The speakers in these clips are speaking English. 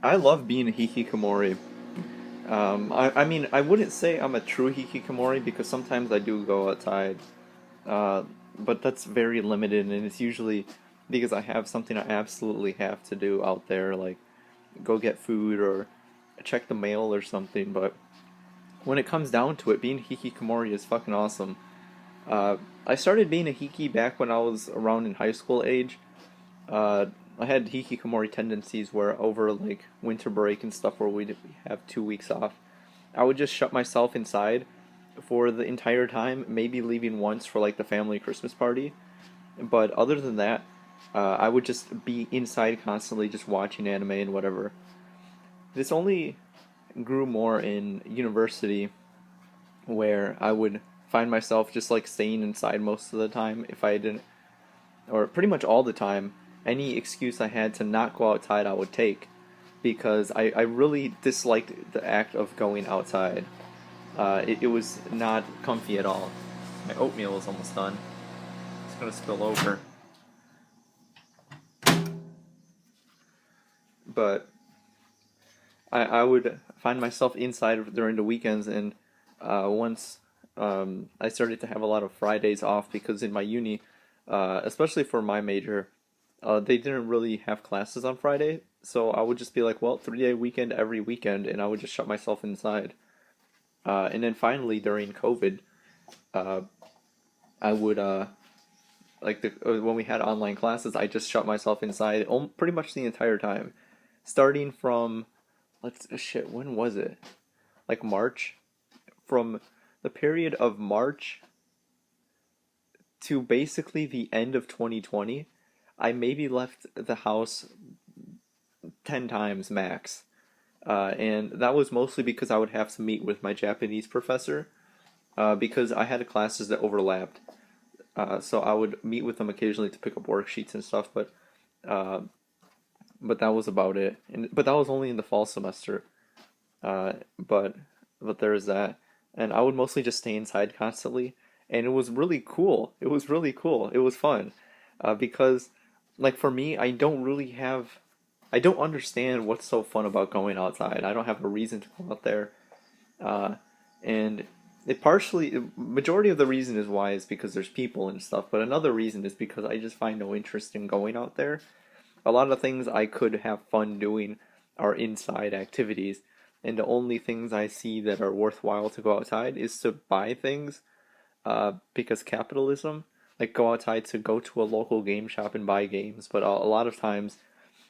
I love being a hikikomori. I mean, I wouldn't say I'm a true hikikomori because sometimes I do go outside, uh, but that's very limited, and it's usually because I have something I absolutely have to do out there, like go get food or check the mail or something. But when it comes down to it, being hikikomori is fucking awesome. Uh, I started being a hiki back when I was around in high school age. Uh, I had hikikomori tendencies where over like winter break and stuff where we'd have 2 weeks off, I would just shut myself inside for the entire time, maybe leaving once for like the family Christmas party. But other than that, I would just be inside constantly, just watching anime and whatever. This only grew more in university, where I would find myself just like staying inside most of the time if I didn't, or pretty much all the time. Any excuse I had to not go outside, I would take because I really disliked the act of going outside. It was not comfy at all. My oatmeal is almost done. It's gonna spill over. But I would find myself inside during the weekends, and once I started to have a lot of Fridays off because in my uni, especially for my major, they didn't really have classes on Friday, so I would just be like, well, 3 day weekend every weekend, and I would just shut myself inside. And then finally during COVID, uh, I would like when we had online classes, I just shut myself inside pretty much the entire time, starting from let's shit. When was it? Like March, from the period of March to basically the end of 2020. I maybe left the house 10 times max. And that was mostly because I would have to meet with my Japanese professor because I had classes that overlapped. So I would meet with them occasionally to pick up worksheets and stuff, uh, but that was about it. But that was only in the fall semester. Uh, but but there's that, and I would mostly just stay inside constantly, and it was really cool. It was really cool. It was fun, because like for me, I don't understand what's so fun about going outside. I don't have a reason to go out there, uh, and it partially majority of the reason is why is because there's people and stuff, but another reason is because I just find no interest in going out there. A lot of things I could have fun doing are inside activities, and the only things I see that are worthwhile to go outside is to buy things, because capitalism, like go outside to go to a local game shop and buy games, but a lot of times,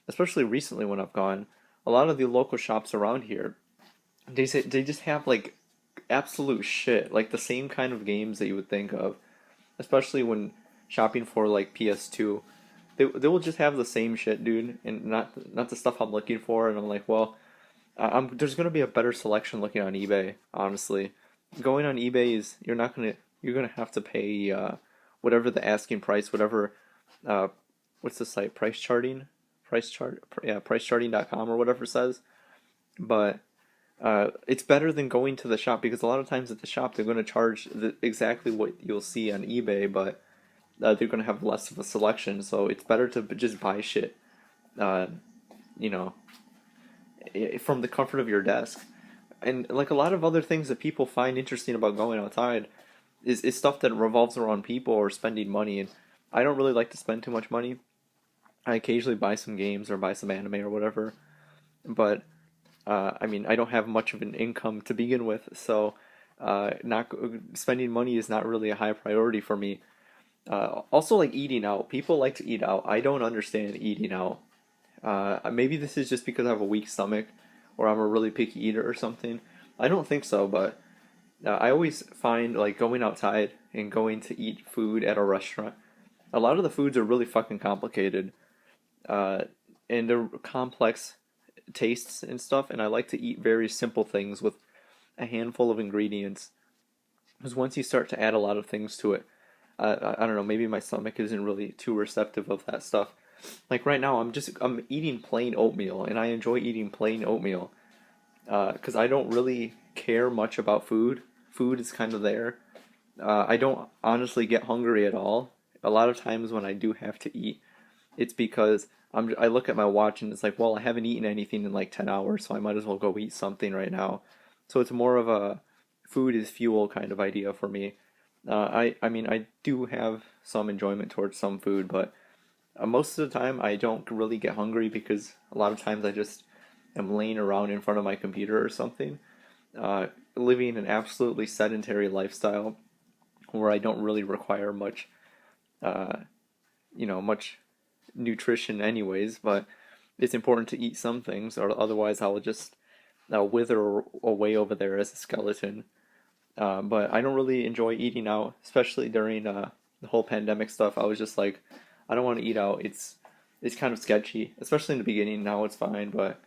especially recently when I've gone, a lot of the local shops around here, they just have like absolute shit, like the same kind of games that you would think of, especially when shopping for like PS2. They will just have the same shit, dude, and not the stuff I'm looking for. And I'm like, well, there's gonna be a better selection looking on eBay. Honestly, going on eBay is you're gonna have to pay whatever the asking price, whatever uh, what's the site, pricecharting.com or whatever it says. But it's better than going to the shop because a lot of times at the shop they're gonna charge exactly what you'll see on eBay, but they're gonna have less of a selection. So it's better to just buy shit, uh, you know, from the comfort of your desk. And like a lot of other things that people find interesting about going outside is stuff that revolves around people or spending money. And I don't really like to spend too much money. I occasionally buy some games or buy some anime or whatever. But I mean, I don't have much of an income to begin with, so not spending money is not really a high priority for me. Also, like eating out. People like to eat out. I don't understand eating out. Maybe this is just because I have a weak stomach or I'm a really picky eater or something. I don't think so, but I always find like going outside and going to eat food at a restaurant. A lot of the foods are really fucking complicated, uh, and they're complex tastes and stuff. And I like to eat very simple things with a handful of ingredients. Because once you start to add a lot of things to it, I don't know, maybe my stomach isn't really too receptive of that stuff. Like right now, I'm eating plain oatmeal, and I enjoy eating plain oatmeal because I don't really care much about food. Food is kind of there. I don't honestly get hungry at all. A lot of times when I do have to eat, it's because I look at my watch and it's like, well, I haven't eaten anything in like 10 hours, so I might as well go eat something right now. So it's more of a food is fuel kind of idea for me. I mean, I do have some enjoyment towards some food, but most of the time I don't really get hungry because a lot of times I just am laying around in front of my computer or something, living an absolutely sedentary lifestyle where I don't really require much, uh, much nutrition anyways, but it's important to eat some things, or otherwise I'll just wither away over there as a skeleton. But I don't really enjoy eating out, especially during the whole pandemic stuff. I was just like, I don't want to eat out. It's kind of sketchy, especially in the beginning. Now it's fine, but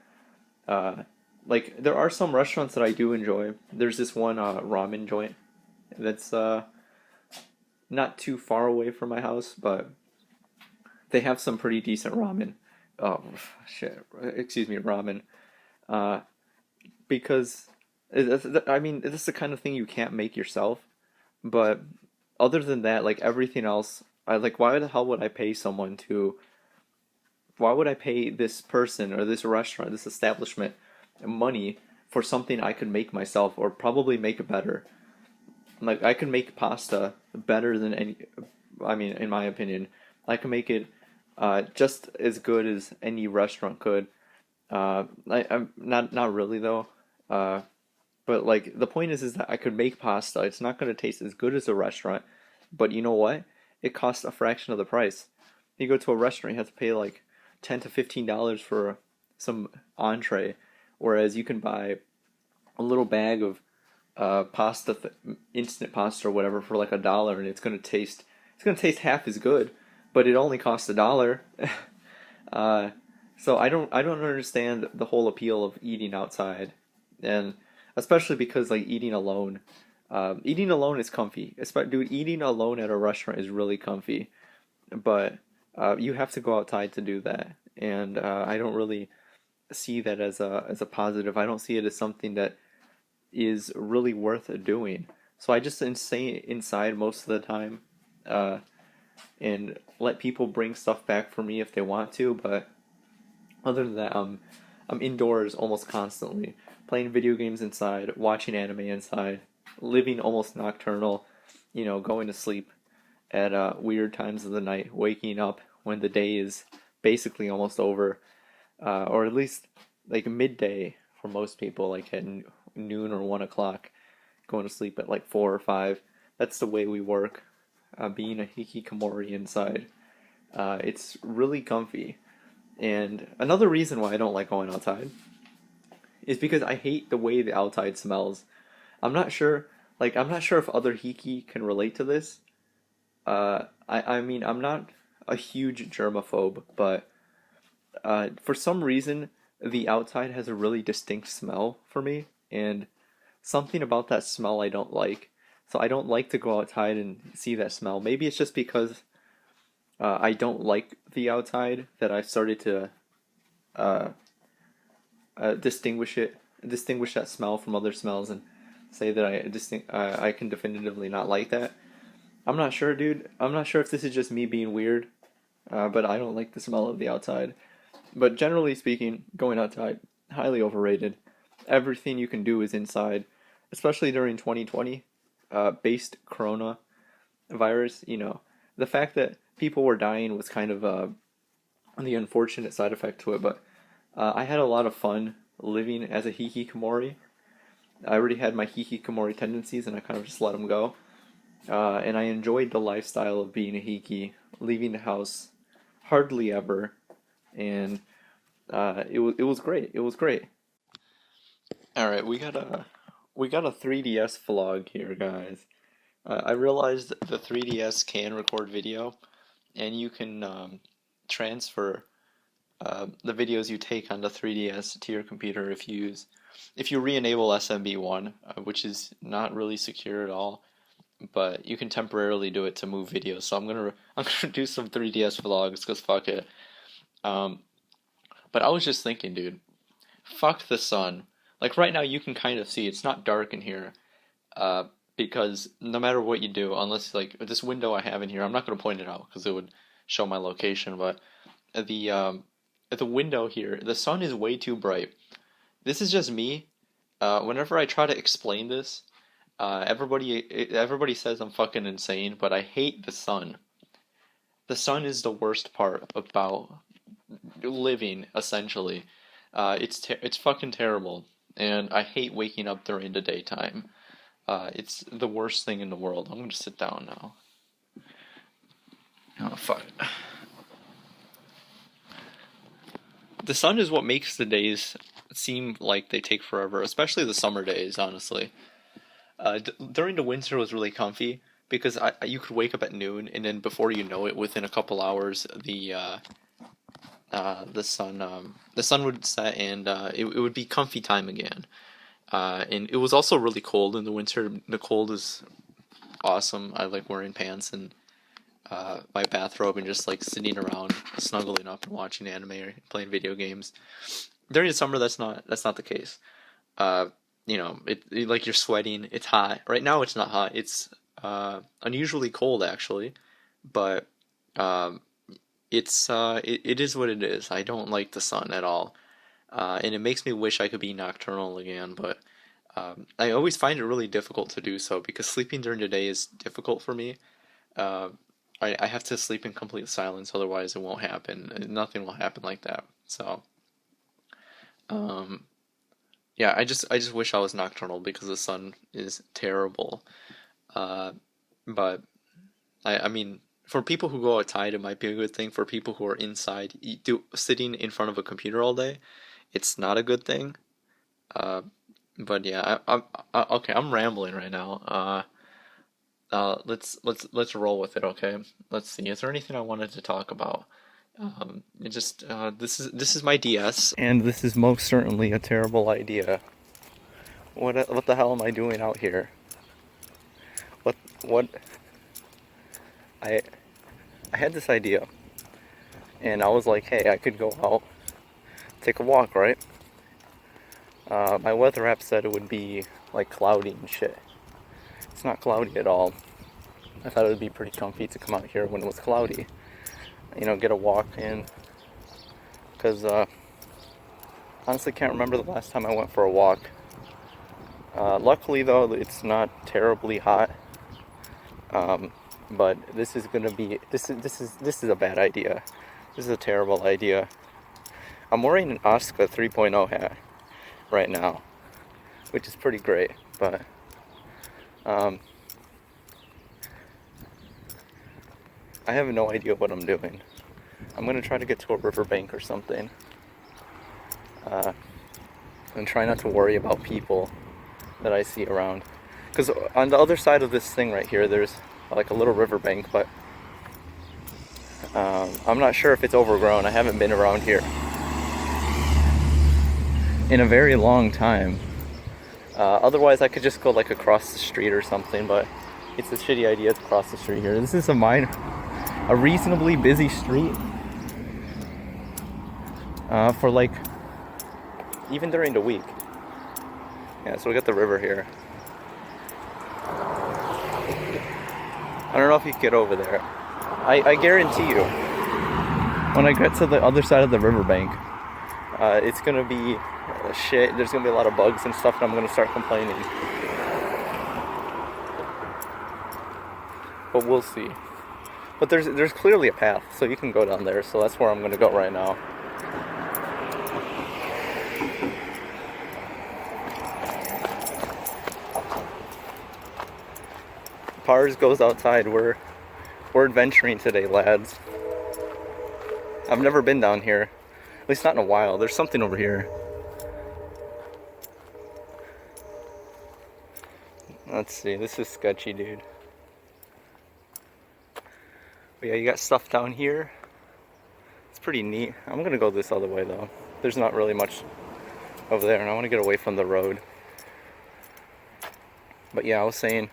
uh, like there are some restaurants that I do enjoy. There's this one ramen joint that's not too far away from my house, but they have some pretty decent ramen. Oh shit, excuse me, ramen. Uh, because I mean, this is the kind of thing you can't make yourself. But other than that, like everything else, I like. Why the hell would I pay someone to? Why would I pay this person or this restaurant, this establishment, money for something I could make myself or probably make it better? Like I can make pasta better than any. I mean, in my opinion, I can make it just as good as any restaurant could. I'm not really though. Uh, but like the point is that I could make pasta. It's not going to taste as good as a restaurant, but you know what? It costs a fraction of the price. You go to a restaurant, you have to pay like $10 to $15 for some entree, whereas you can buy a little bag of instant pasta or whatever for like $1, and it's gonna taste half as good, but it only costs $1. uh, so I don't understand the whole appeal of eating outside, and especially because like eating alone is comfy. Dude, eating alone at a restaurant is really comfy, but you have to go outside to do that, and I don't really see that as a positive. I don't see it as something that is really worth doing. So I just stay inside most of the time, uh, and let people bring stuff back for me if they want to. But other than that, I'm indoors almost constantly, playing video games inside, watching anime inside, living almost nocturnal. Going to sleep at weird times of the night, waking up when the day is basically almost over, or at least like midday for most people, like at noon or 1 o'clock, going to sleep at like 4 or 5. That's the way we work. Being a hikikomori inside, it's really comfy. And another reason why I don't like going outside is because I hate the way the outside smells. I'm not sure, I'm not sure if other hiki can relate to this. I mean, I'm not a huge germaphobe, but for some reason, the outside has a really distinct smell for me, and something about that smell I don't like. So I don't like to go outside and see that smell. Maybe it's just because I don't like the outside that I've started to uh, distinguish that smell from other smells, and say that I can definitively not like that. I'm not sure, dude. I'm not sure if this is just me being weird, but I don't like the smell of the outside. But generally speaking, going outside, highly overrated. Everything you can do is inside, especially during 2020, based corona virus. The fact that people were dying was kind of the unfortunate side effect to it, but I had a lot of fun living as a hikikomori. I already had my hikikomori tendencies, and I kind of just let them go. And I enjoyed the lifestyle of being a hiki, leaving the house hardly ever, and it was great. It was great. All right, we got a 3DS vlog here, guys. I realized the 3DS can record video, and you can transfer the videos you take on the 3DS to your computer if you re-enable SMB1, which is not really secure at all, but you can temporarily do it to move videos. So I'm gonna do some 3DS vlogs because fuck it. Um, but I was just thinking, dude, fuck the sun. Like right now, you can kind of see it's not dark in here, uh, because no matter what you do, unless like this window I have in here, I'm not gonna point it out because it would show my location. But the at the window here, the sun is way too bright. This is just me. Whenever I try to explain this, everybody says I'm fucking insane, but I hate the sun. The sun is the worst part about living, essentially. It's fucking terrible, and I hate waking up during the daytime. It's the worst thing in the world. I'm gonna sit down now. Oh fuck. The sun is what makes the days seem like they take forever, especially the summer days, honestly. During the winter it was really comfy because you could wake up at noon and then before you know it, within a couple hours, the sun would set and it would be comfy time again. And it was also really cold in the winter. The cold is awesome. I like wearing pants and my bathrobe and just like sitting around, snuggling up and watching anime or playing video games. During the summer, that's not the case. Like you're sweating. It's hot. Right now, it's not hot. It's unusually cold actually, but it is what it is. I don't like the sun at all, and it makes me wish I could be nocturnal again. But I always find it really difficult to do so because sleeping during the day is difficult for me. I have to sleep in complete silence, otherwise it won't happen. Nothing will happen like that. So, yeah, I just wish I was nocturnal because the sun is terrible. But I mean, for people who go outside, it might be a good thing. For people who are inside, sitting in front of a computer all day, it's not a good thing. But yeah, okay. I'm rambling right now. Let's roll with it, okay? Let's see. Is there anything I wanted to talk about? This is my DS, and this is most certainly a terrible idea. What the hell am I doing out here? What? I had this idea, and I was like, hey, I could go out, take a walk, right? My weather app said it would be like cloudy and shit. It's not cloudy at all. I thought it would be pretty comfy to come out here when it was cloudy. Get a walk in. Because, honestly can't remember the last time I went for a walk. Luckily though, it's not terribly hot. But this is gonna be, this is a bad idea. This is a terrible idea. I'm wearing an Oscar 3.0 hat right now, which is pretty great, but I have no idea what I'm doing. I'm gonna try to get to a riverbank or something, and try not to worry about people that I see around. Because on the other side of this thing right here, there's like a little riverbank, but I'm not sure if it's overgrown. I haven't been around here in a very long time. Otherwise, I could just go like across the street or something, but it's a shitty idea to cross the street here. This is a reasonably busy street for like even during the week. Yeah, so we got the river here. I don't know if you can get over there. I guarantee you, when I get to the other side of the riverbank, it's gonna be shit. There's gonna be a lot of bugs and stuff, and I'm gonna start complaining. But we'll see. But there's clearly a path, so you can go down there. So that's where I'm gonna go right now. Parz goes outside. We're adventuring today, lads. I've never been down here, at least not in a while. There's something over here. Let's see. This is sketchy, dude. But yeah, you got stuff down here. It's pretty neat. I'm gonna go this other way though. There's not really much over there, and I want to get away from the road. But yeah, I was saying,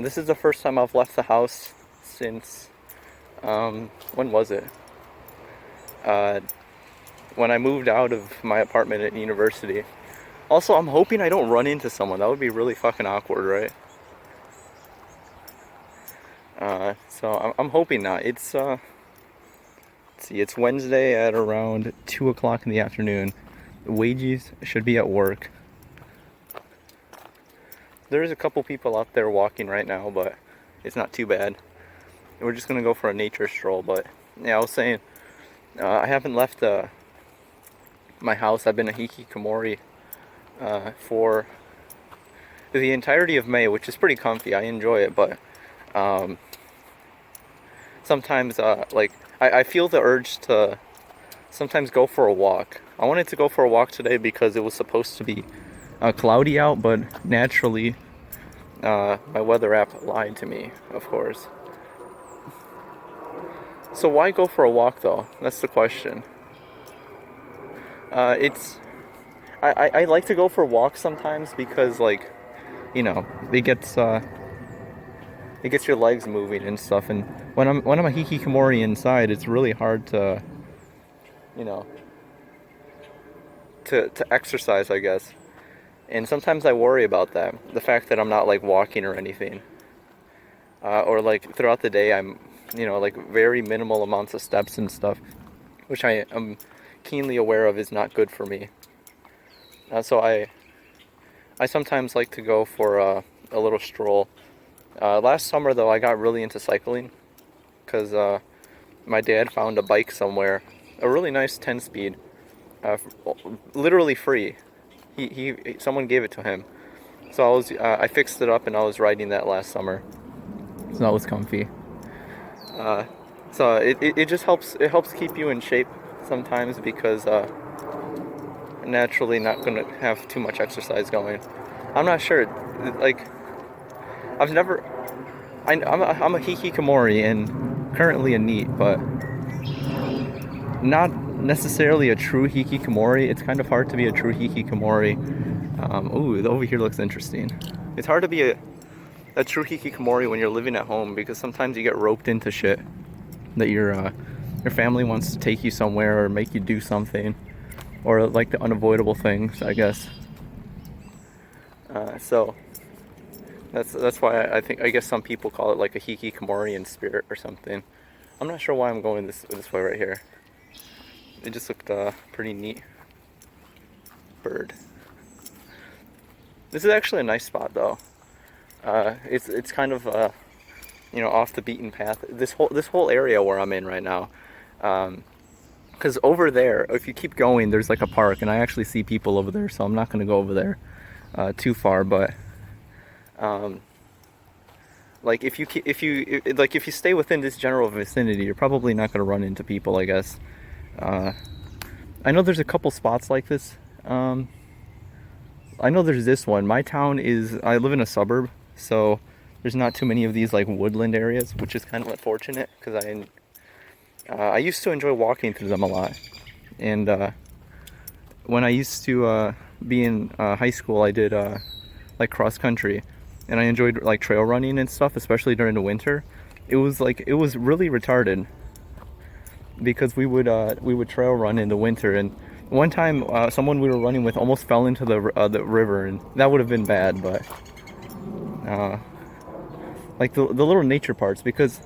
this is the first time I've left the house since, when was it? When I moved out of my apartment at university. Also, I'm hoping I don't run into someone. That would be really fucking awkward, right? So I'm hoping not. It's Let's see, it's Wednesday at around 2 o'clock in the afternoon. The wages should be at work. There's a couple people out there walking right now, but it's not too bad. We're just gonna go for a nature stroll. But yeah, I was saying, I haven't left my house. I've been a hikikomori for the entirety of May, which is pretty comfy. I enjoy it, but sometimes like I feel the urge to sometimes go for a walk. I wanted to go for a walk today because it was supposed to be cloudy out, but naturally my weather app lied to me, of course. So why go for a walk though? That's the question. I like to go for walks sometimes because, like, you know, it gets your legs moving and stuff. And when I'm a hikikomori inside, it's really hard to, you know, to exercise, I guess. And sometimes I worry about that, the fact that I'm not like walking or anything, or like throughout the day I'm, you know, like very minimal amounts of steps and stuff, which I am keenly aware of is not good for me. So I sometimes like to go for a little stroll. Last summer though, I got really into cycling because my dad found a bike somewhere, a really nice 10-speed, literally free. Someone gave it to him, so I fixed it up and I was riding that last summer. So that was comfy. So it just helps. It helps keep you in shape sometimes because naturally not gonna have too much exercise going. I'm not sure. Like I'm a hikikomori and currently a NEET, but not necessarily a true hikikomori. It's kind of hard to be a true hikikomori. Ooh, over here looks interesting. It's hard to be a true hikikomori when you're living at home because sometimes you get roped into shit that your family wants to take you somewhere or make you do something, or like the unavoidable things, I guess. So that's why I guess some people call it like a hikikomori in spirit or something. I'm not sure why I'm going this way right here. It just looked pretty neat. Bird. This is actually a nice spot though. It's kind of you know, off the beaten path. This whole area where I'm in right now. Because over there, if you keep going, there's like a park, and I actually see people over there, so I'm not gonna go over there too far. But like if you stay within this general vicinity, you're probably not gonna run into people, I guess. I know there's a couple spots like this. I know there's this one. My town I live in a suburb, so there's not too many of these like woodland areas, which is kind of unfortunate because I used to enjoy walking through them a lot. And when I used to be in high school, I did like cross country, and I enjoyed like trail running and stuff, especially during the winter. It was really retarded because we would trail run in the winter, and one time someone we were running with almost fell into the river, and that would have been bad. But like the little nature parts, because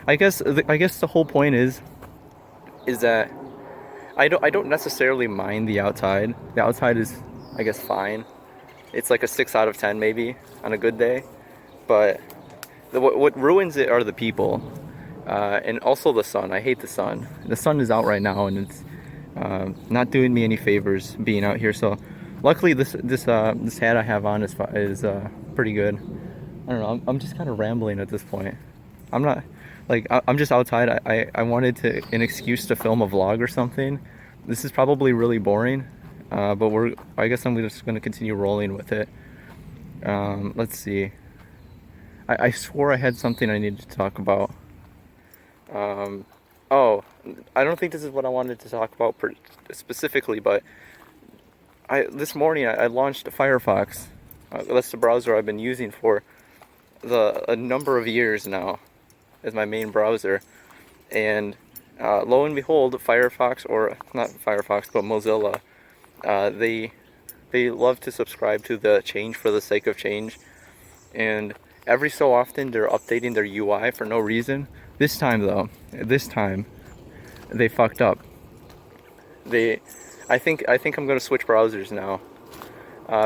I guess the whole point is that I don't necessarily mind the outside. The outside is, I guess, fine. It's like a 6 out of 10 maybe on a good day, but what ruins it are the people, and also the sun. I hate the sun. The sun is out right now, and it's not doing me any favors being out here. So luckily this hat I have on is pretty good. I don't know. I'm just kind of rambling at this point. I'm not like I'm just outside. I wanted an excuse to film a vlog or something. This is probably really boring, but I guess I'm just gonna continue rolling with it. Let's see. I swore I had something I needed to talk about. Oh, I don't think this is what I wanted to talk about specifically, but this morning I launched Firefox. That's the browser I've been using for a number of years now as my main browser, and lo and behold, Firefox, or not Firefox but Mozilla, they love to subscribe to the change for the sake of change, and every so often they're updating their UI for no reason. This time they fucked up. I think I'm gonna switch browsers now,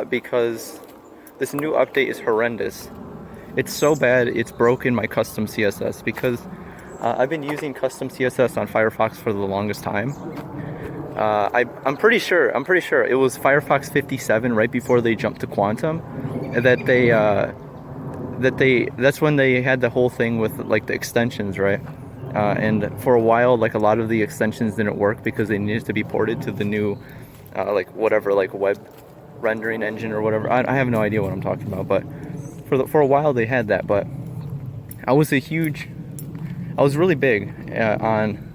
because this new update is horrendous. It's so bad it's broken my custom CSS, because I've been using custom CSS on Firefox for the longest time. I'm pretty sure it was Firefox 57 right before they jumped to Quantum that that's when they had the whole thing with like the extensions, right? And for a while, like a lot of the extensions didn't work because they needed to be ported to the new like whatever, like web rendering engine or whatever. I have no idea what I'm talking about, but for a while they had that. But I was really big on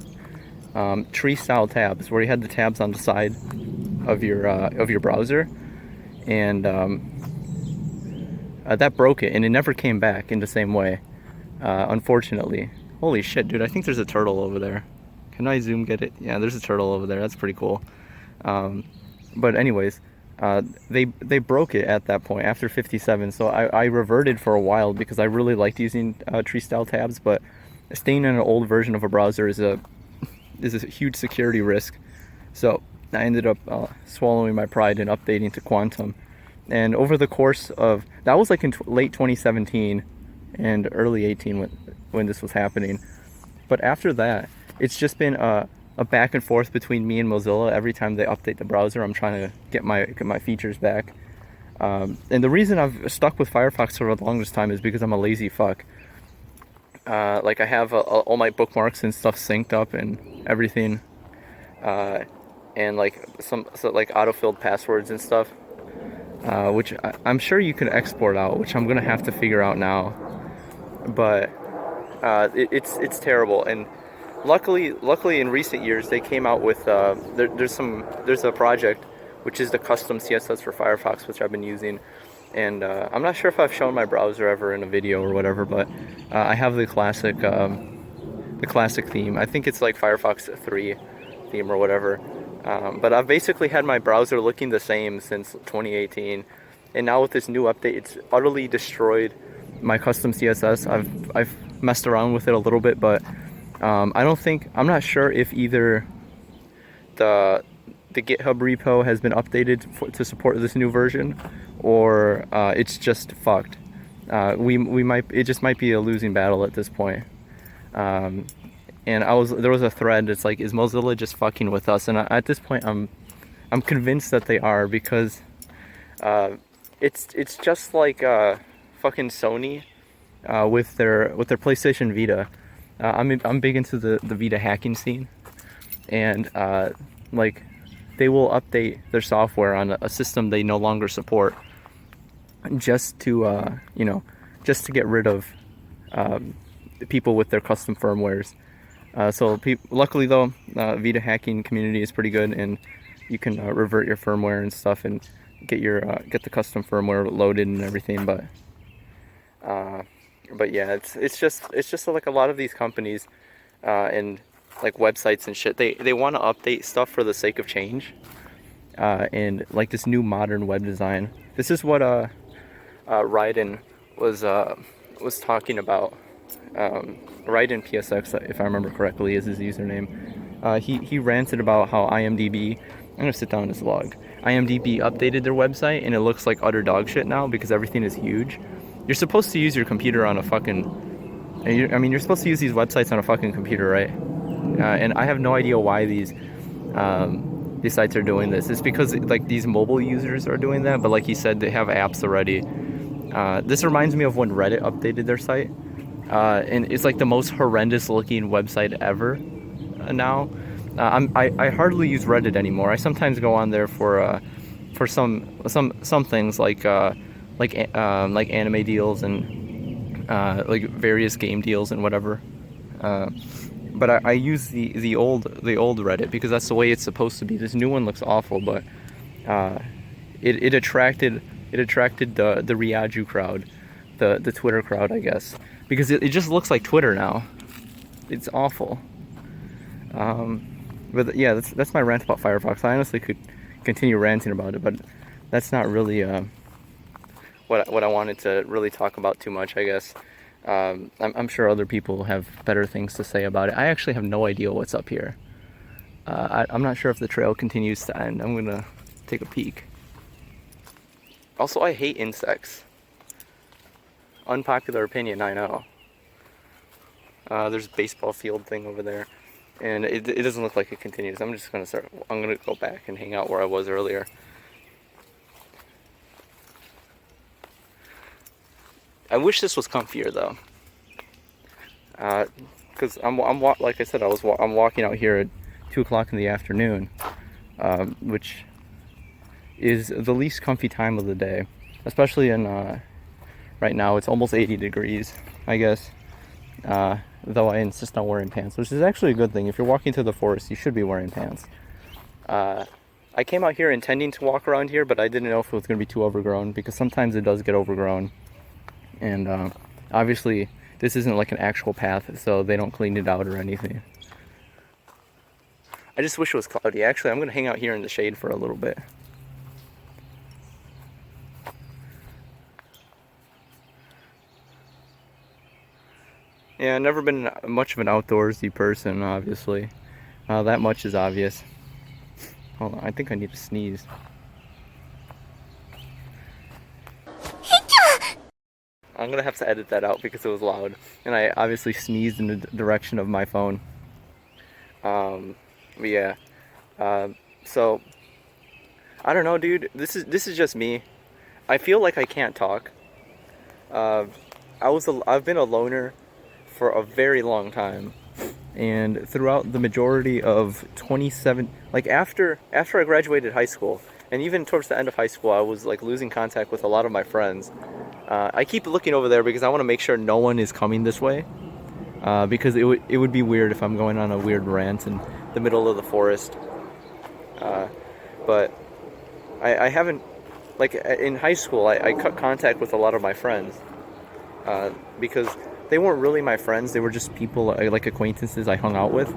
tree style tabs, where you had the tabs on the side of your browser, and that broke it, and it never came back in the same way, unfortunately. Holy shit, dude! I think there's a turtle over there. Can I zoom get it? Yeah, there's a turtle over there. That's pretty cool. But anyways, they broke it at that point after 57. So I reverted for a while because I really liked using tree style tabs, but staying in an old version of a browser is a huge security risk. So I ended up swallowing my pride and updating to Quantum. And over the course of, that was like in late 2017 and early 18 when this was happening. But after that, it's just been a back and forth between me and Mozilla. Every time they update the browser, I'm trying to get my features back. And the reason I've stuck with Firefox for the longest time is because I'm a lazy fuck. Like I have all my bookmarks and stuff synced up and everything, and like like auto-filled passwords and stuff, which I'm sure you can export out, which I'm gonna have to figure out now. But it's terrible. And luckily in recent years they came out with there's a project which is the custom CSS for Firefox, which I've been using. And I'm not sure if I've shown my browser ever in a video or whatever, but I have the classic theme. I think it's like Firefox 3 theme or whatever. But I've basically had my browser looking the same since 2018, and now with this new update, it's utterly destroyed my custom CSS. I've messed around with it a little bit, but I'm not sure if either the GitHub repo has been updated to support this new version, or it's just fucked. It just might be a losing battle at this point. And there was a thread. It's like, is Mozilla just fucking with us? And at this point, I'm convinced that they are, because it's just like fucking Sony with their PlayStation Vita. I'm big into the Vita hacking scene, and like they will update their software on a system they no longer support, just to get rid of people with their custom firmwares. Luckily though, Vita hacking community is pretty good, and you can revert your firmware and stuff and get the custom firmware loaded and everything. But yeah, it's just like a lot of these companies and like websites and shit, they want to update stuff for the sake of change, and like this new modern web design. This is what Ryden was talking about. Ryden PSX, if I remember correctly, is his username. He ranted about how IMDb, I'm gonna sit down in this log. IMDb updated their website and it looks like utter dog shit now because everything is huge. You're supposed to use your computer on a fucking, you're supposed to use these websites on a fucking computer, right? And I have no idea why these sites are doing this. It's because like these mobile users are doing that, but like he said, they have apps already. This reminds me of when Reddit updated their site, and it's like the most horrendous looking website ever now. I hardly use Reddit anymore. I sometimes go on there for some things like anime deals and like various game deals and whatever. But I use the old Reddit because that's the way it's supposed to be. This new one looks awful, but it attracted the Ryaju crowd, the Twitter crowd, I guess, because it just looks like Twitter now. It's awful. But yeah, that's my rant about Firefox. I honestly could continue ranting about it, but that's not really what I wanted to really talk about too much, I guess. I'm sure other people have better things to say about it. I actually have no idea what's up here. I'm not sure if the trail continues to end. I'm gonna take a peek. Also, I hate insects. Unpopular opinion, I know. There's a baseball field thing over there, and it doesn't look like it continues. I'm gonna go back and hang out where I was earlier. I wish this was comfier though, because like I said, I'm walking out here at 2 o'clock in the afternoon, which is the least comfy time of the day, especially in right now. It's almost 80 degrees, I guess. Though I insist on wearing pants, which is actually a good thing. If you're walking through the forest, you should be wearing pants. I came out here intending to walk around here, but I didn't know if it was going to be too overgrown, because sometimes it does get overgrown. And obviously, this isn't like an actual path, so they don't clean it out or anything. I just wish it was cloudy. Actually, I'm going to hang out here in the shade for a little bit. Yeah, I've never been much of an outdoorsy person, obviously. That much is obvious. Hold on, I think I need to sneeze. I'm gonna have to edit that out because it was loud, and I obviously sneezed in the direction of my phone. But yeah, so I don't know, dude. This is just me. I feel like I can't talk. I've been a loner for a very long time, and throughout the majority of 27, like after I graduated high school, and even towards the end of high school, I was like losing contact with a lot of my friends. I keep looking over there because I want to make sure no one is coming this way, because it would be weird if I'm going on a weird rant in the middle of the forest. But I haven't, like in high school, I cut contact with a lot of my friends, because they weren't really my friends. They were just people, like acquaintances I hung out with,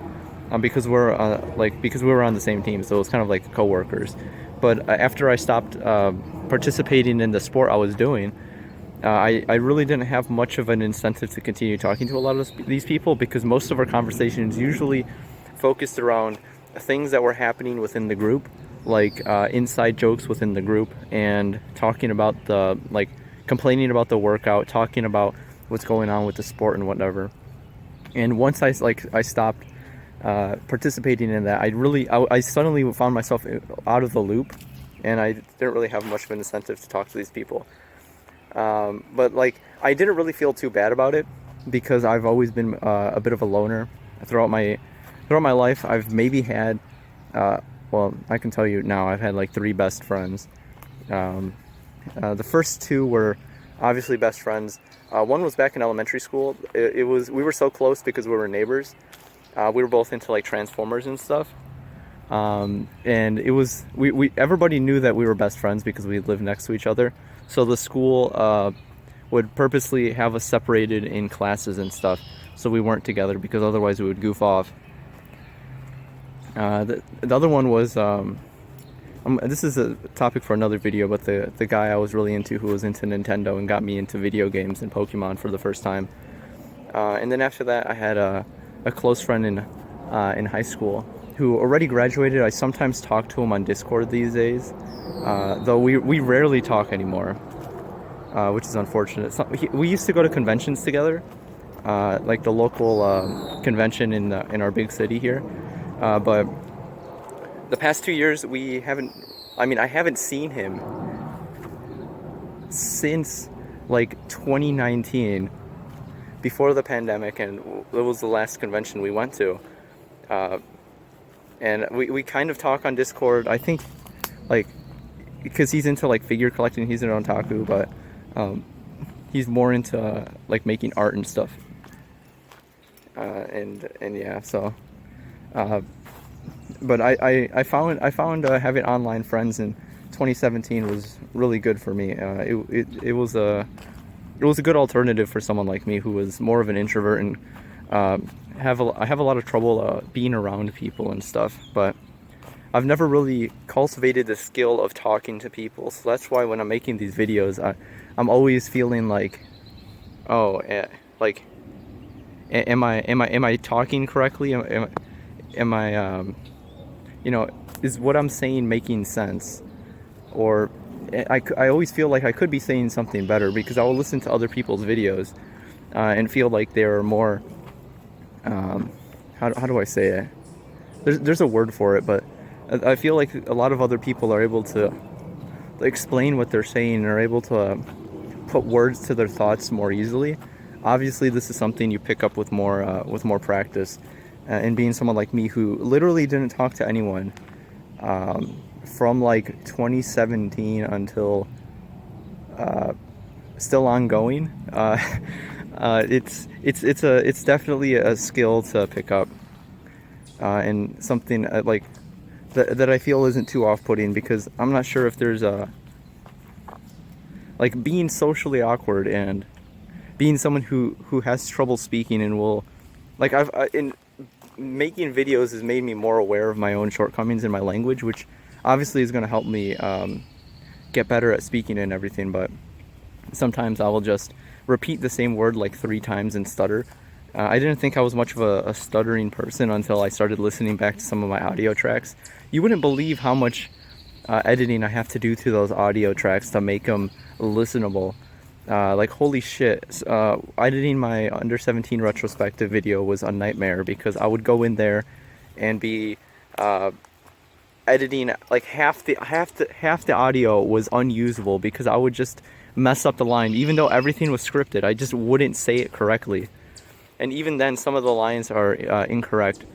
because we were on the same team, so it was kind of like coworkers. But after I stopped participating in the sport I was doing, I really didn't have much of an incentive to continue talking to a lot of these people, because most of our conversations usually focused around things that were happening within the group, like inside jokes within the group, and talking about complaining about the workout, talking about what's going on with the sport and whatever. And once I stopped participating in that, I suddenly found myself out of the loop, and I didn't really have much of an incentive to talk to these people. But like, I didn't really feel too bad about it, because I've always been a bit of a loner throughout my life. I've maybe had, well, I can tell you now, I've had like 3 best friends. The first 2 were obviously best friends. One was back in elementary school. We were so close because we were neighbors. We were both into like Transformers and stuff. And it was, everybody knew that we were best friends because we lived next to each other. So the school would purposely have us separated in classes and stuff, so we weren't together, because otherwise we would goof off. The other one was, this is a topic for another video, but the guy I was really into, who was into Nintendo and got me into video games and Pokemon for the first time. And then after that, I had a close friend in high school who already graduated. I sometimes talk to him on Discord these days, though we rarely talk anymore, which is unfortunate. We used to go to conventions together, like the local convention in our big city here, but the past 2 years I haven't seen him since like 2019, before the pandemic, and it was the last convention we went to. And we kind of talk on Discord, I think, like, because he's into like figure collecting. He's an otaku, but he's more into like making art and stuff. And yeah, so but I found having online friends in 2017 was really good for me. It was a good alternative for someone like me, who was more of an introvert, and I have a lot of trouble being around people and stuff. But I've never really cultivated the skill of talking to people, so that's why when I'm making these videos, I'm always feeling like, oh, like, am I talking correctly? Am I you know, is what I'm saying making sense? Or I always feel like I could be saying something better because I will listen to other people's videos and feel like they're more, how do I say it? There's a word for it, but I feel like a lot of other people are able to explain what they're saying and are able to put words to their thoughts more easily. Obviously, this is something you pick up with more practice. And being someone like me who literally didn't talk to anyone from like 2017 until still ongoing, it's definitely a skill to pick up and something like that I feel isn't too off-putting because I'm not sure if there's a like being socially awkward and being someone who has trouble speaking and will like in making videos has made me more aware of my own shortcomings in my language, which obviously is going to help me get better at speaking and everything. But sometimes I will just repeat the same word like 3 times and stutter. I didn't think I was much of a stuttering person until I started listening back to some of my audio tracks. You wouldn't believe how much editing I have to do to those audio tracks to make them listenable. Like, holy shit, editing my under 17 retrospective video was a nightmare because I would go in there and be editing like half the audio was unusable because I would just mess up the line. Even though everything was scripted, I just wouldn't say it correctly. And even then, some of the lines are incorrect.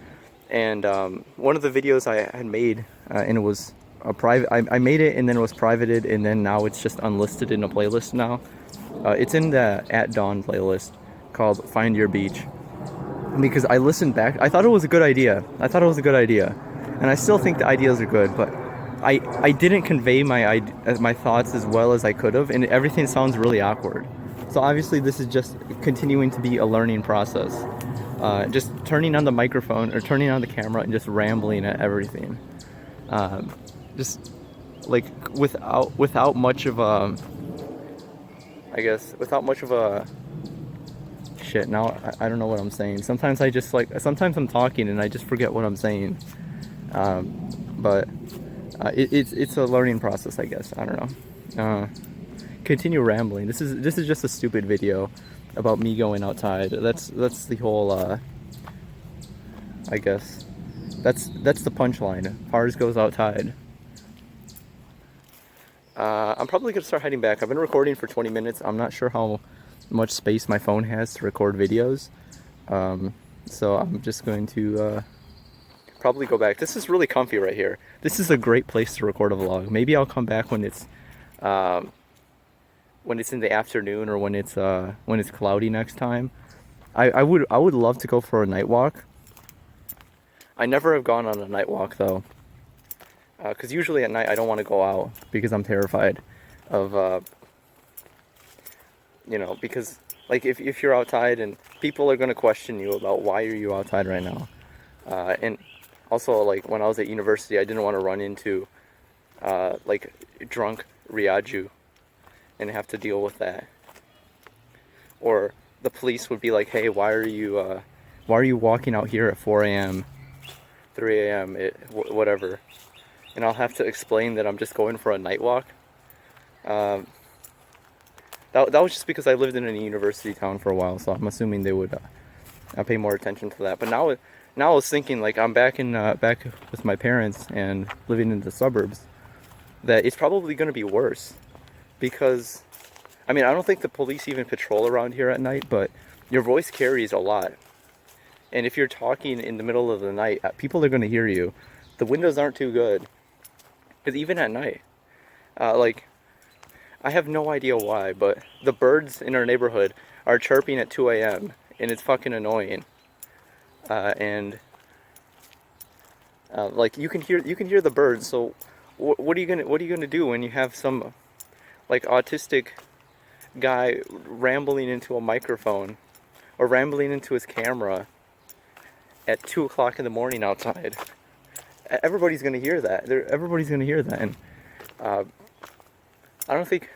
And one of the videos I had made, and it was a private, I made it and then it was privated, and then now it's just unlisted in a playlist now. It's in the At Dawn playlist called Find Your Beach. Because I listened back, I thought it was a good idea. And I still think the ideas are good, but I didn't convey my thoughts as well as I could have, and everything sounds really awkward. So obviously this is just continuing to be a learning process. Just turning on the microphone or turning on the camera and just rambling at everything. Just like without much of a, I guess, without much of a, shit, now I don't know what I'm saying. Sometimes sometimes I'm talking and I just forget what I'm saying. But it's a learning process, I guess. I don't know. Continue rambling. This is just a stupid video about me going outside. That's the whole I guess that's the punchline. Parz goes outside. I'm probably gonna start heading back. I've been recording for 20 minutes. I'm not sure how much space my phone has to record videos. So I'm just going to probably go back. This is really comfy right here. This is a great place to record a vlog. Maybe I'll come back when it's in the afternoon or when it's cloudy next time. I would love to go for a night walk. I never have gone on a night walk though, because usually at night I don't want to go out because I'm terrified of because like if you're outside and people are going to question you about why are you outside right now, and also like when I was at university I didn't want to run into like drunk Ryaju and have to deal with that, or the police would be like, hey, why are you walking out here at 4 a.m 3 a.m whatever, and I'll have to explain that I'm just going for a night walk. That was just because I lived in a university town for a while, so I'm assuming they would pay more attention to that. But now I was thinking, like, I'm back with my parents and living in the suburbs, that it's probably going to be worse. Because, I mean, I don't think the police even patrol around here at night, but your voice carries a lot. And if you're talking in the middle of the night, people are going to hear you. The windows aren't too good. Because even at night, like, I have no idea why, but the birds in our neighborhood are chirping at 2 a.m. and it's fucking annoying. Like you can hear the birds. So what are you gonna do when you have some like autistic guy rambling into a microphone or rambling into his camera at 2 o'clock in the morning outside? Everybody's gonna hear that. Everybody's gonna hear that, and I don't think,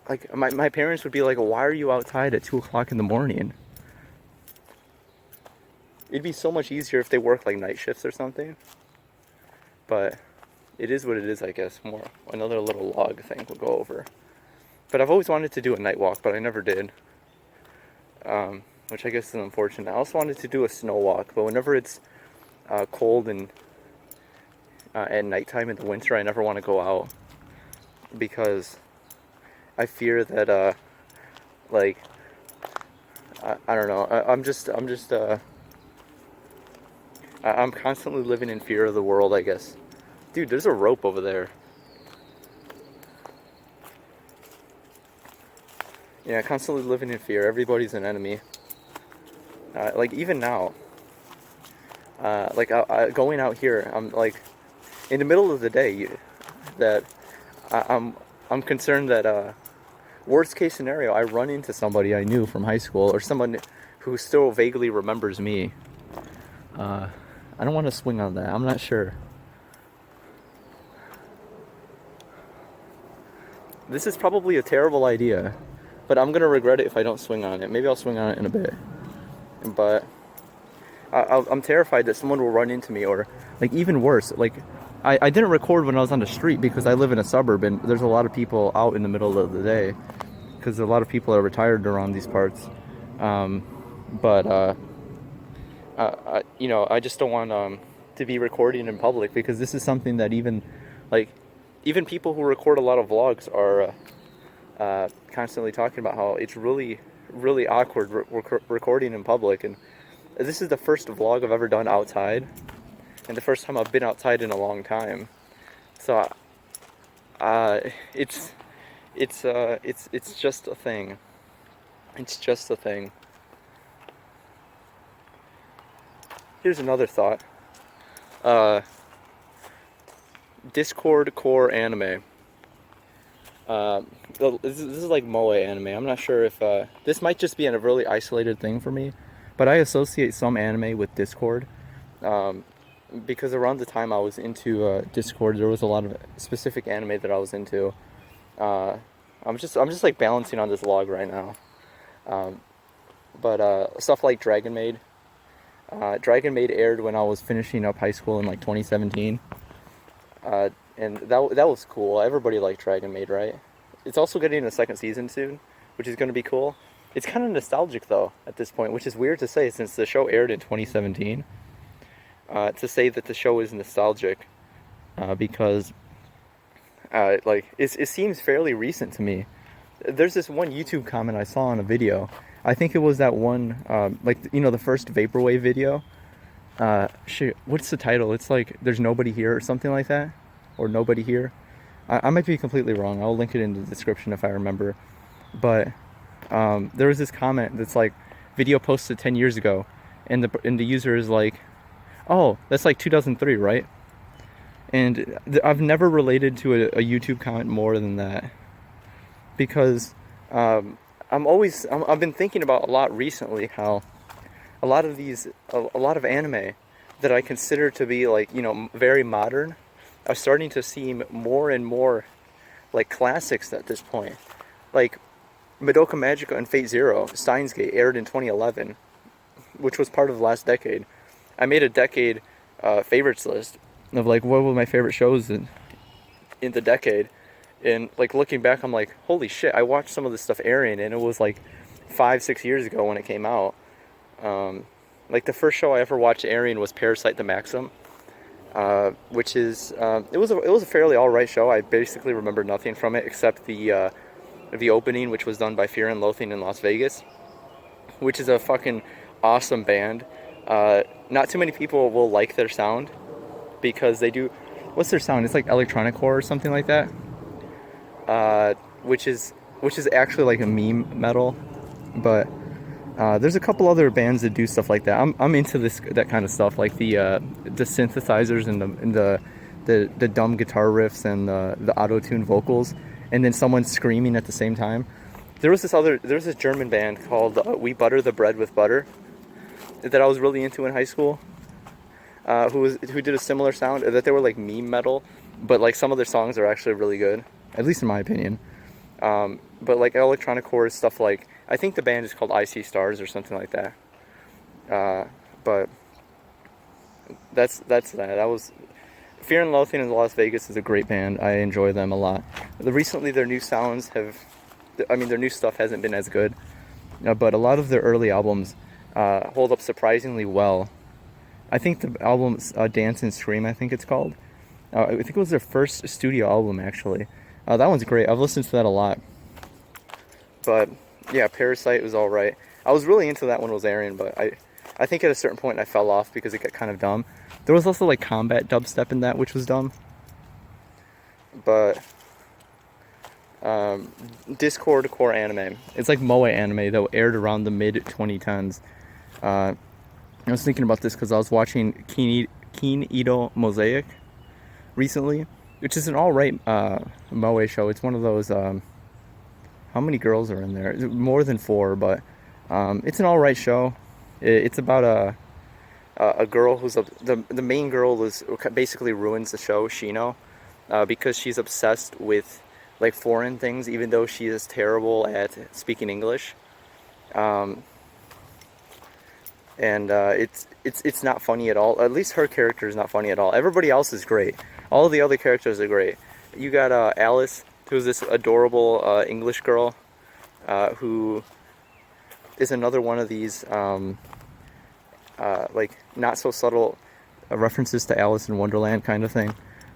like, my parents would be like, why are you outside at 2 o'clock in the morning? It'd be so much easier if they work like night shifts or something. but it is what it is, I guess. More another little log thing we'll go over. But I've always wanted to do a night walk, but I never did. Which I guess is unfortunate. I also wanted to do a snow walk, but whenever it's cold and at nighttime in the winter, I never want to go out because I fear that like I don't know. I'm constantly living in fear of the world, I guess. Dude, there's a rope over there. Yeah, constantly living in fear. Everybody's an enemy. Like even now, going out here, I'm like in the middle of the day. I'm concerned that worst case scenario, I run into somebody I knew from high school or someone who still vaguely remembers me. I don't want to swing on that. I'm not sure. This is probably a terrible idea, but I'm gonna regret it if I don't swing on it. Maybe I'll swing on it in a bit. But I'm terrified that someone will run into me, or like even worse, like I didn't record when I was on the street because I live in a suburb and there's a lot of people out in the middle of the day because a lot of people are retired around these parts. I just don't want to be recording in public because this is something that even people who record a lot of vlogs are constantly talking about how it's really, really awkward recording in public. And this is the first vlog I've ever done outside, and the first time I've been outside in a long time. So it's just a thing. It's just a thing. Here's another thought. Discord core anime. This is like moe anime. I'm not sure if this might just be a really isolated thing for me, but I associate some anime with Discord. Because around the time I was into Discord, there was a lot of specific anime that I was into. I'm just like balancing on this log right now. But stuff like Dragon Maid. Dragon Maid aired when I was finishing up high school in like 2017. And that was cool. Everybody liked Dragon Maid, right? It's also getting a second season soon, which is going to be cool. It's kind of nostalgic though at this point, which is weird to say since the show aired in 2017. To say that the show is nostalgic, because it seems fairly recent to me. There's this one YouTube comment I saw on a video. I think it was that one, the first Vaporwave video. Shit, what's the title? It's like, There's Nobody Here or something like that. Or Nobody Here. I might be completely wrong. I'll link it in the description if I remember. But there was this comment that's like, video posted 10 years ago. And the user is like, oh, that's like 2003, right? And I've never related to a YouTube comment more than that. Because I've been thinking about a lot recently how a lot of anime that I consider to be very modern are starting to seem more and more like classics at this point. Like Madoka Magica and Fate Zero, Steins Gate aired in 2011, which was part of the last decade. I made a decade favorites list of like what were my favorite shows in the decade. And like looking back, I'm like, holy shit, I watched some of this stuff airing and it was like 5-6 years ago when it came out. Like the first show I ever watched airing was Parasite the Maxim, which is it was a fairly alright show. I basically remember nothing from it except the opening, which was done by Fear and Loathing in Las Vegas, which is a fucking awesome band. Not too many people will like their sound because they do. What's their sound? It's like electronic horror or something like that. Which is actually like a meme metal, but there's a couple other bands that do stuff like that. I'm into that kind of stuff, like the synthesizers and the dumb guitar riffs and the auto-tune vocals, and then someone screaming at the same time. There was this German band called We Butter the Bread with Butter that I was really into in high school. Who did a similar sound, that they were like meme metal, but like some of their songs are actually really good, at least in my opinion. But like electronic horror stuff, like I think the band is called I See Stars or something like that. But that's that. That was Fear and Loathing in Las Vegas is a great band. I enjoy them a lot. Recently, their new sounds their new stuff hasn't been as good, but a lot of their early albums hold up surprisingly well. I think the album's Dance and Scream, I think it's called. I think it was their first studio album, actually. That one's great. I've listened to that a lot. But, yeah, Parasite was alright. I was really into that when it was airing, but I think at a certain point I fell off because it got kind of dumb. There was also, like, combat dubstep in that, which was dumb. But, Discord core anime. It's like moe anime that aired around the mid-2010s. I was thinking about this because I was watching Keen Edo Mosaic recently, which is an alright moe show. It's one of those, how many girls are in there? More than 4, but it's an alright show. It's about a girl who's the main girl is basically ruins the show, Shino, because she's obsessed with like foreign things, even though she is terrible at speaking English. It's not funny at all. At least her character is not funny at all. Everybody else is great. All of the other characters are great. You got Alice, who's this adorable English girl, who is another one of these like not so subtle references to Alice in Wonderland kind of thing.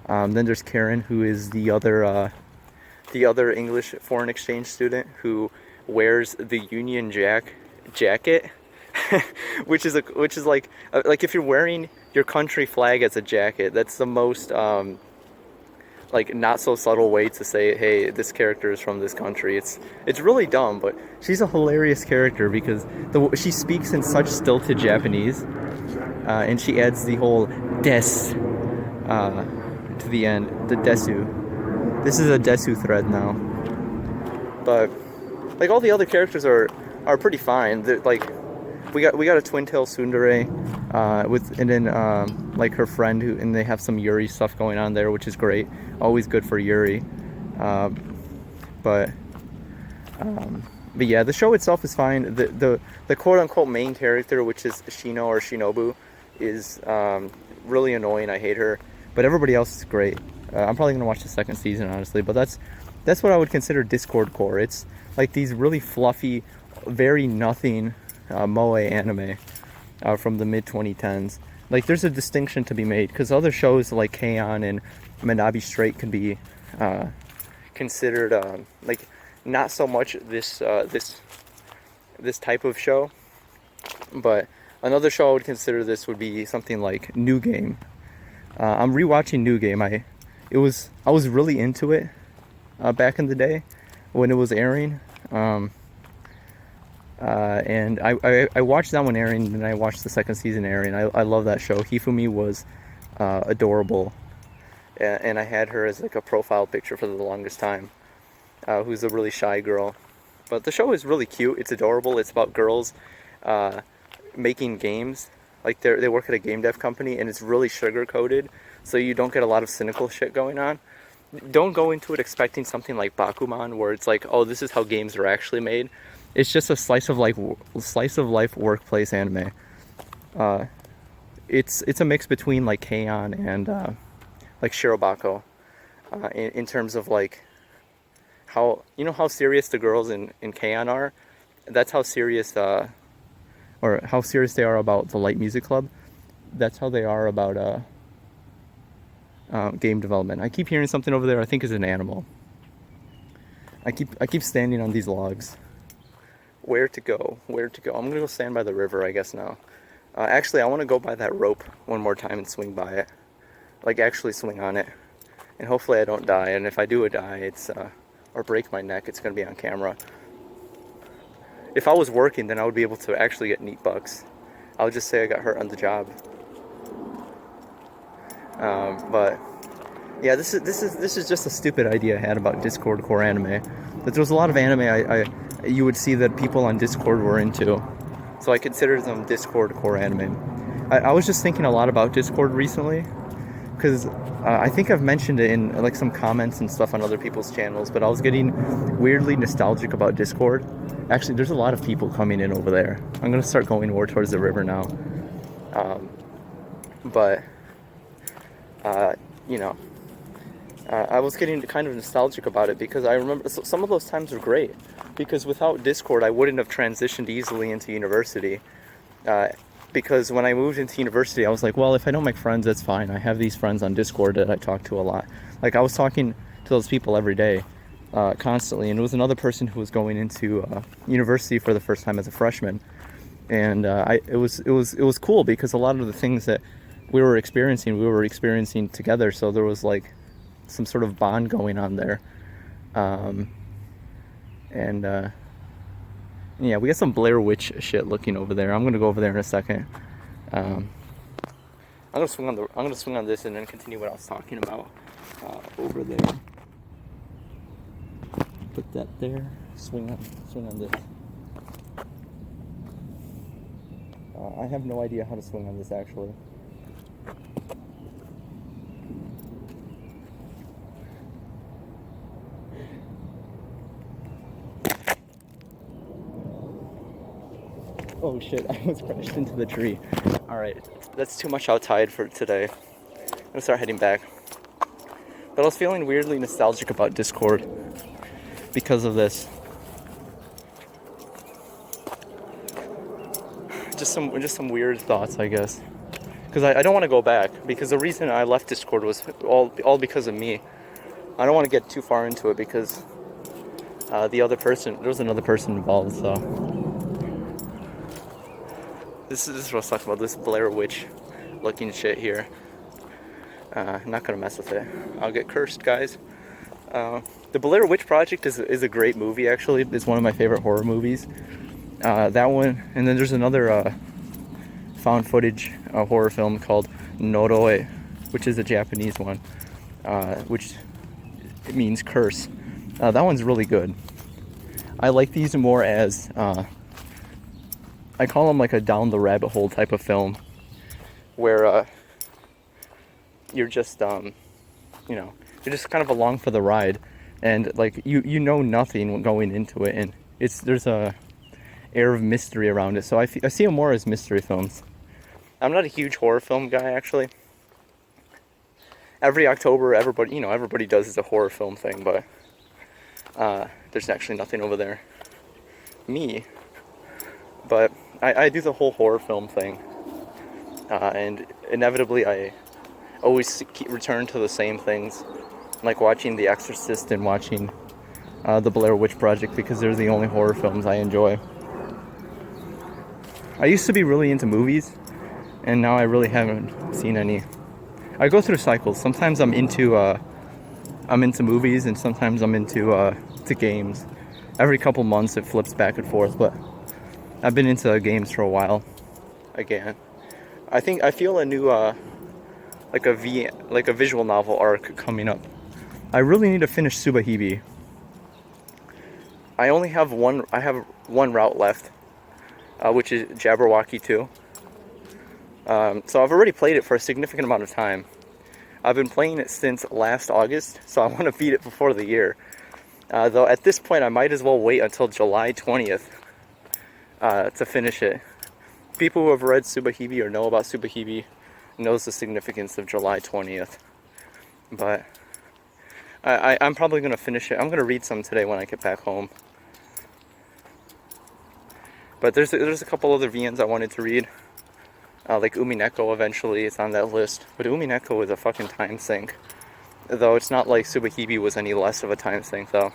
Then there's Karen, who is the other English foreign exchange student who wears the Union Jack jacket. which is like if you're wearing your country flag as a jacket, that's the most like not so subtle way to say, hey, this character is from this country. It's really dumb, but she's a hilarious character because she speaks in such stilted Japanese, and she adds the whole des to the end, the desu. This is a desu thread now, but like all the other characters are pretty fine. They're, like we got a twin tail tsundere and then like her friend and they have some Yuri stuff going on there, which is great. Always good for Yuri. But yeah, the show itself is fine. The quote unquote main character, which is Shino or Shinobu, is really annoying. I hate her, but everybody else is great. I'm probably gonna watch the second season, honestly, but that's what I would consider Discord core. It's like these really fluffy, very nothing moe anime from the mid-2010s. Like, there's a distinction to be made, because other shows like K-On! And Manabi Straight can be considered like not so much this type of show, but another show I would consider this would be something like New Game. I'm rewatching New Game. I was really into it back in the day when it was airing. And I watched that one airing, and I watched the second season airing. I love that show. Hifumi was adorable, and I had her as like a profile picture for the longest time, who's a really shy girl. But the show is really cute. It's adorable. It's about girls making games. Like they work at a game dev company, and it's really sugar-coated, so you don't get a lot of cynical shit going on. Don't go into it expecting something like Bakuman, where it's like, oh, this is how games are actually made. It's just a slice of life workplace anime. It's a mix between like K-On! And like Shirobako, in terms of like how serious the girls in K-On! Are. That's how serious or how serious they are about the Light Music Club. That's how they are about game development. I keep hearing something over there. I think is an animal. I keep standing on these logs. Where to go? I'm gonna go stand by the river, I guess, now. Actually, I want to go by that rope one more time and swing by it. Like, actually swing on it. And hopefully I don't die, and if I do die, or break my neck, it's gonna be on camera. If I was working, then I would be able to actually get neat bucks. I'll just say I got hurt on the job. But yeah, this is just a stupid idea I had about Discord core anime. That there was a lot of anime you would see that people on Discord were into, so I consider them Discord core anime. I was just thinking a lot about Discord recently, because I think I've mentioned it in like some comments and stuff on other people's channels, but I was getting weirdly nostalgic about Discord. Actually, there's a lot of people coming in over there. I'm gonna start going more towards the river now. But you know, I was getting kind of nostalgic about it because I remember some of those times were great. Because without Discord, I wouldn't have transitioned easily into university. Because when I moved into university, I was like, well, if I don't make friends, that's fine. I have these friends on Discord that I talk to a lot. Like, I was talking to those people every day, constantly. And it was another person who was going into university for the first time as a freshman. And it was cool because a lot of the things that we were experiencing together. So there was like some sort of bond going on there. Yeah, we got some Blair Witch shit looking over there. I'm gonna go over there in a second. I'm gonna swing on this and then continue what I was talking about over there. Put that there. Swing on this. I have no idea how to swing on this actually. Oh shit, I almost crashed into the tree. Alright, that's too much outside for today. I'm gonna start heading back. But I was feeling weirdly nostalgic about Discord because of this. Just some weird thoughts, I guess. Because I don't want to go back, because the reason I left Discord was all because of me. I don't want to get too far into it because there was another person involved, so. This is what I was talking about, this Blair Witch looking shit here. I'm not gonna mess with it. I'll get cursed, guys. The Blair Witch Project is a great movie, actually. It's one of my favorite horror movies. That one, and then there's another found footage horror film called Noroe, which is a Japanese one, which it means curse. That one's really good. I like these more as I call them like a down the rabbit hole type of film, where you're just you're just kind of along for the ride, and like you know nothing going into it, and there's a air of mystery around it. So I see them more as mystery films. I'm not a huge horror film guy, actually. Every October, everybody does a horror film thing, but there's actually nothing over there. Me. But I do the whole horror film thing, and inevitably I always return to the same things, like watching The Exorcist and watching the Blair Witch Project, because they're the only horror films I enjoy. I used to be really into movies, and now I really haven't seen any. I go through cycles. Sometimes I'm into movies, and sometimes I'm into games. Every couple months it flips back and forth, but I've been into games for a while again. I feel a new like a visual novel arc coming up. I really need to finish Tsubahime. I have one route left, which is Jabberwocky 2. So I've already played it for a significant amount of time. I've been playing it since last August, so I want to beat it before the year. Though at this point I might as well wait until July 20th to finish it. People who have read Tsubahime or know about Tsubahime knows the significance of July 20th. But I'm probably going to finish it. I'm going to read some today when I get back home. But there's a couple other VNs I wanted to read. Like Umineko eventually, it's on that list. But Umineko is a fucking time sink. Though it's not like Tsubahime was any less of a time sink, though.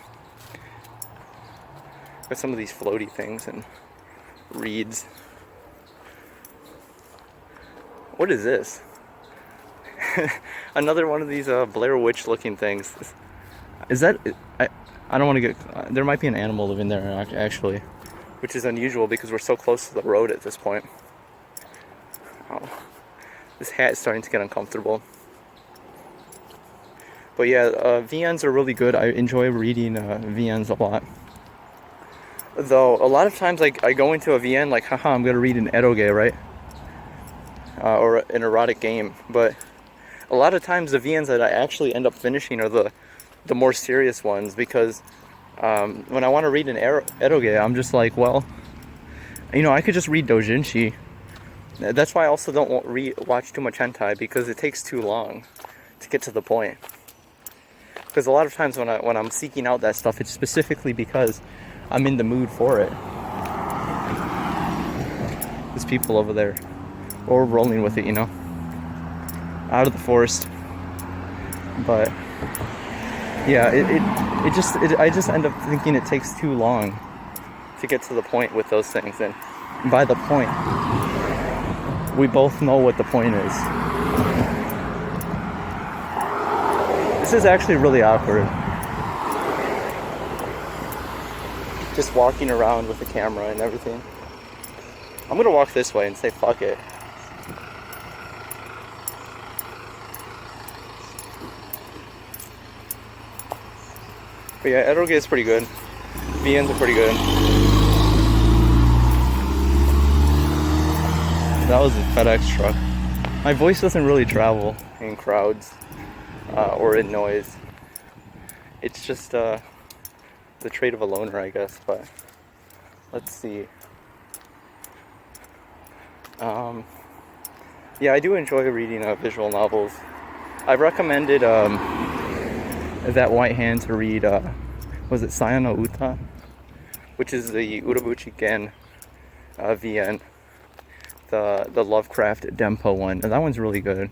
With some of these floaty things and reeds. What is this? Another one of these Blair Witch looking things. Is that... I don't want to get... there might be an animal living there, actually. Which is unusual because we're so close to the road at this point. Oh, this hat is starting to get uncomfortable. But yeah, VNs are really good. I enjoy reading VNs a lot. Though, a lot of times I go into a VN like, haha, I'm going to read an eroge, right? Or an erotic game. But a lot of times the VNs that I actually end up finishing are the more serious ones, because when I want to read an eroge, I'm just like, well, I could just read doujinshi. That's why I also don't watch too much hentai, because it takes too long to get to the point. Because a lot of times when I'm seeking out that stuff, it's specifically because I'm in the mood for it. There's people over there, or rolling with it, you know, out of the forest. But yeah, I just end up thinking it takes too long to get to the point with those things, and by the point, we both know what the point is. This is actually really awkward. Just walking around with the camera and everything. I'm gonna walk this way and say fuck it. But yeah, Eroge is pretty good. VNs are pretty good. That was a FedEx truck. My voice doesn't really travel in crowds or in noise. It's just the trait of a loner, I guess. But let's see. Yeah, I do enjoy reading visual novels. I've recommended that white hand to read, was it Sayano Uta? Which is the Urabuchi Gen VN, the Lovecraft Dempo one. And that one's really good.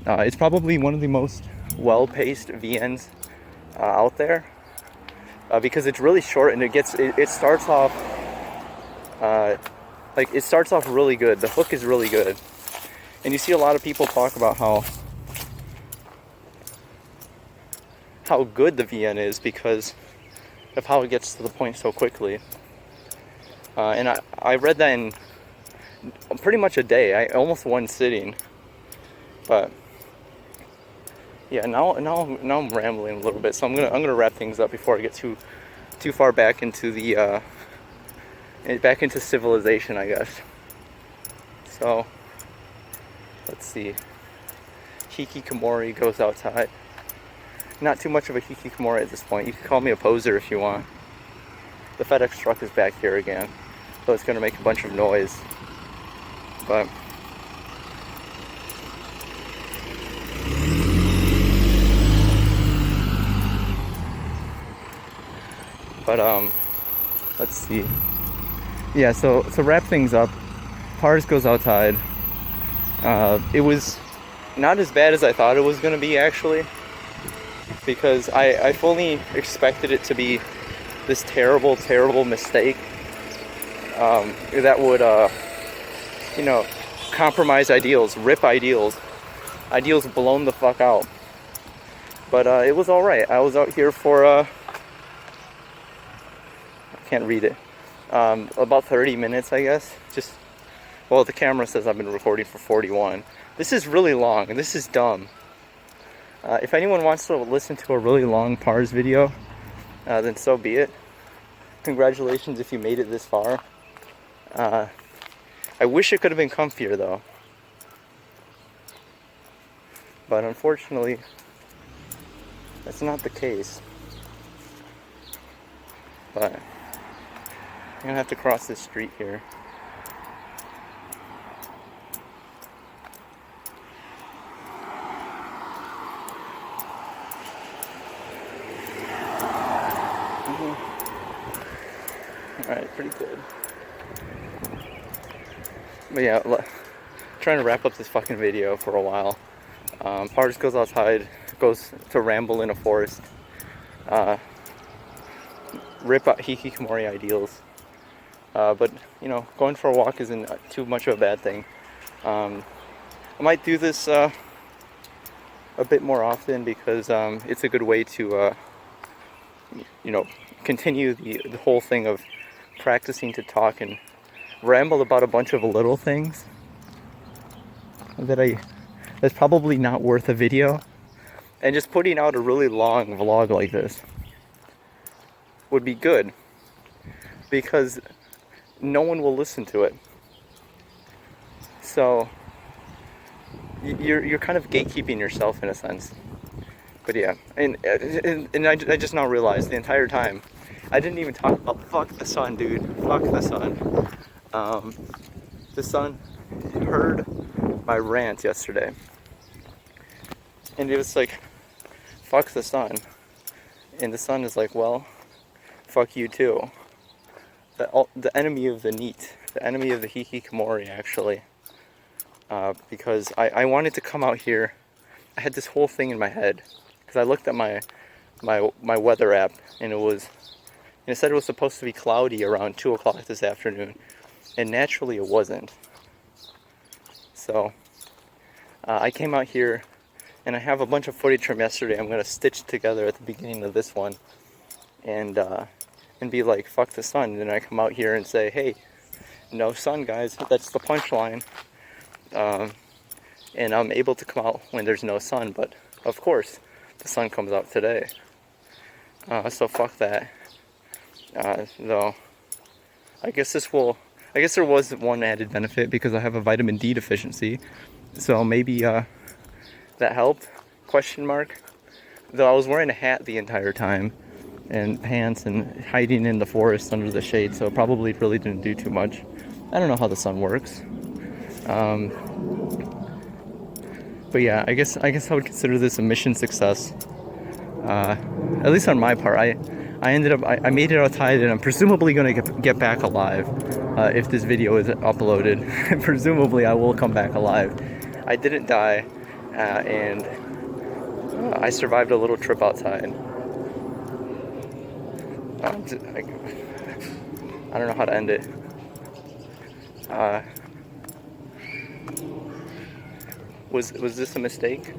It's probably one of the most well-paced VNs out there, because it's really short and it starts off it starts off really good. The hook is really good, and you see a lot of people talk about how good the VN is because of how it gets to the point so quickly. And I read that in pretty much a day, almost one sitting. But yeah, now I'm rambling a little bit, so I'm gonna wrap things up before I get too far back into the back into civilization, I guess. So let's see. Hikikomori goes outside. Not too much of a hikikomori at this point. You can call me a poser if you want. The FedEx truck is back here again, so it's gonna make a bunch of noise. But let's see. Yeah, so to wrap things up, Parz goes outside. It was not as bad as I thought it was gonna be, actually, because I fully expected it to be this terrible mistake that would you know, compromise ideals, rip ideals blown the fuck out. But it was alright. I was out here for I can't read it, about 30 minutes, I guess. Just, well, the camera says I've been recording for 41. This is really long, and this is dumb. If anyone wants to listen to a really long Parz video, then so be it. Congratulations if you made it this far. I wish it could have been comfier, though. But unfortunately, that's not the case. But I'm gonna have to cross this street here. Alright, pretty good. But yeah, trying to wrap up this fucking video for a while. Parz goes outside, goes to ramble in a forest, rip out hikikomori ideals. But, you know, going for a walk isn't too much of a bad thing. I might do this a bit more often because it's a good way to, you know, continue the whole thing of practicing to talk and ramble about a bunch of little things that's probably not worth a video, and just putting out a really long vlog like this would be good because no one will listen to it. So you're kind of gatekeeping yourself in a sense. But yeah, and I just now realized the entire time I didn't even talk about fuck the sun, dude. Fuck the sun. The sun heard my rant yesterday. And it was like, fuck the sun. And the sun is like, well, fuck you too. The enemy of the NEAT, the enemy of the hikikomori, actually. Because I wanted to come out here. I had this whole thing in my head because I looked at my weather app, and it said it was supposed to be cloudy around 2 o'clock this afternoon, and naturally it wasn't. So I came out here, and I have a bunch of footage from yesterday I'm going to stitch together at the beginning of this one, and be like, fuck the sun. And then I come out here and say, hey, no sun, guys. That's the punchline. And I'm able to come out when there's no sun, but of course the sun comes out today. So fuck that. Though I guess there was one added benefit because I have a vitamin D deficiency, so maybe that helped, question mark. Though I was wearing a hat the entire time and pants and hiding in the forest under the shade, so it probably really didn't do too much. I don't know how the sun works. But yeah, I guess I would consider this a mission success. At least on my part, I made it outside, and I'm presumably going to get back alive if this video is uploaded. Presumably, I will come back alive. I didn't die, and I survived a little trip outside. I don't know how to end it. Was this a mistake?